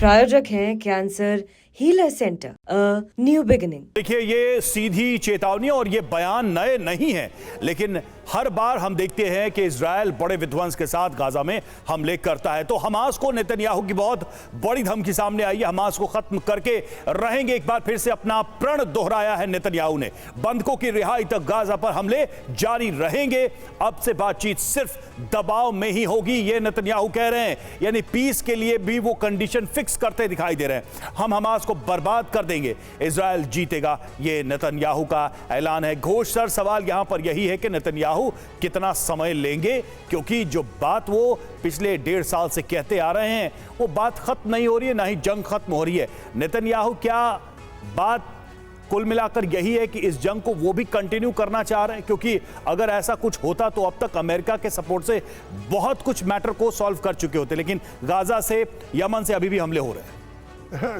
प्रायोजक हैं cancer healer centre, new beginning. देखिए, ये सीधी चेतावनी और ये बयान नए नहीं है, लेकिन हर बार हम देखते हैं कि इजराइल बड़े विध्वंस के साथ गाजा में हमले करता है। तो हमास को नेतन्याहू की बहुत बड़ी धमकी सामने आई है। हमास को खत्म करके रहेंगे। एक बार फिर से अपना प्रण दोहराया है नेतन्याहू ने। बंधकों की रिहाई तक गाजा पर हमले जारी रहेंगे। अब से बातचीत सिर्फ दबाव में ही होगी, ये नेतन्याहू कह रहे हैं। यानी पीस के लिए भी वो कंडीशन फिक्स करते दिखाई दे रहे हैं। हम हमास को बर्बाद कर देंगे, इजराइल जीतेगा, ये नेतन्याहू का ऐलान है। घोष सर, सवाल यहां पर यही है कि नेतन्याहू कितना समय लेंगे, क्योंकि जो बात वो पिछले 1.5 साल से कहते आ रहे हैं वो बात खत्म नहीं हो रही है, ना ही जंग खत्म हो रही है। नेतन्याहू क्या बात कुल मिलाकर यही है कि इस जंग को वो भी कंटिन्यू करना चाह रहे हैं? क्योंकि अगर ऐसा कुछ होता तो अब तक अमेरिका के सपोर्ट से बहुत कुछ मैटर को सॉल्व कर चुके होते, लेकिन गाजा से, यमन से अभी भी हमले हो रहे हैं।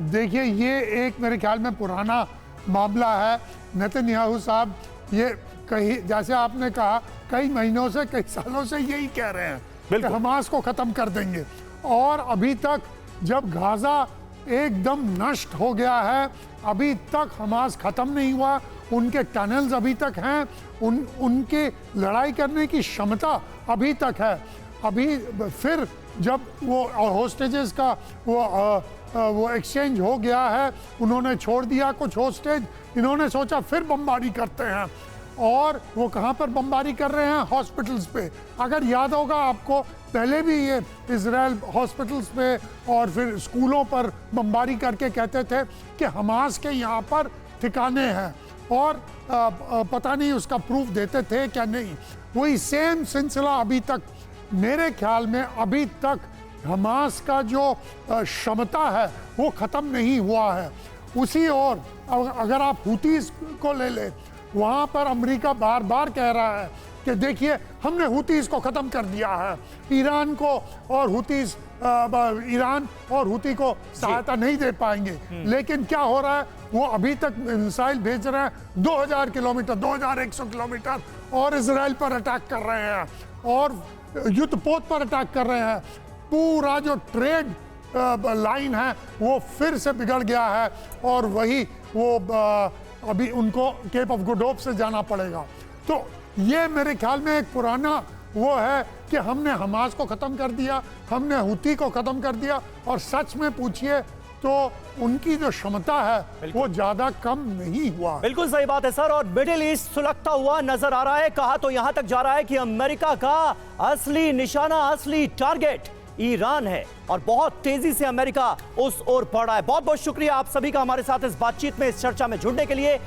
देखिए, ये एक मेरे ख्याल में पुराना मामला है। नेतन्याहू साहब ये कई, जैसे आपने कहा, कई महीनों से, कई सालों से यही कह रहे हैं कि हमास को ख़त्म कर देंगे। और अभी तक जब गाजा एकदम नष्ट हो गया है, अभी तक हमास ख़त्म नहीं हुआ। उनके टनल्स अभी तक हैं, उनके लड़ाई करने की क्षमता अभी तक है। अभी फिर जब वो होस्टेजेस का वो एक्सचेंज हो गया है, उन्होंने छोड़ दिया कुछ होस्टेज, इन्होंने सोचा फिर बमबारी करते हैं। और वो कहाँ पर बमबारी कर रहे हैं? हॉस्पिटल्स पे। अगर याद होगा आपको, पहले भी ये इजराइल हॉस्पिटल्स पे और फिर स्कूलों पर बमबारी करके कहते थे कि हमास के यहाँ पर ठिकाने हैं, और पता नहीं उसका प्रूफ देते थे क्या नहीं। वही सेम सिलसिला अभी तक, मेरे ख्याल में अभी तक हमास का जो क्षमता है वो ख़त्म नहीं हुआ है। उसी ओर अगर आप हुतीस को ले लें, वहाँ पर अमेरिका बार बार कह रहा है कि देखिए, हमने हुतीस को ख़त्म कर दिया है। ईरान को और हुतीस, ईरान और हुती को सहायता नहीं दे पाएंगे। लेकिन क्या हो रहा है? वो अभी तक मिसाइल भेज रहे हैं 2000 किलोमीटर, 2100 किलोमीटर, और इजराइल पर अटैक कर रहे हैं, और युद्धपोत पर अटैक कर रहे हैं। पूरा जो ट्रेड लाइन है वो फिर से बिगड़ गया है, और वही वो अभी उनको केप ऑफ गुड होप से जाना पड़ेगा। तो ये मेरे ख्याल में एक पुराना वो है कि हमने हमास को ख़त्म कर दिया, हमने हुती को ख़त्म कर दिया, और सच में पूछिए तो उनकी जो क्षमता है वो ज़्यादा कम नहीं हुआ। बिल्कुल सही बात है सर। और मिडिल ईस्ट सुलगता हुआ नजर आ रहा है। कहा तो यहां तक जा रहा है कि अमेरिका का असली निशाना, असली टारगेट ईरान है, और बहुत तेजी से अमेरिका उस ओर बढ़ रहा है। बहुत बहुत शुक्रिया आप सभी का हमारे साथ इस बातचीत में, इस चर्चा में जुड़ने के लिए।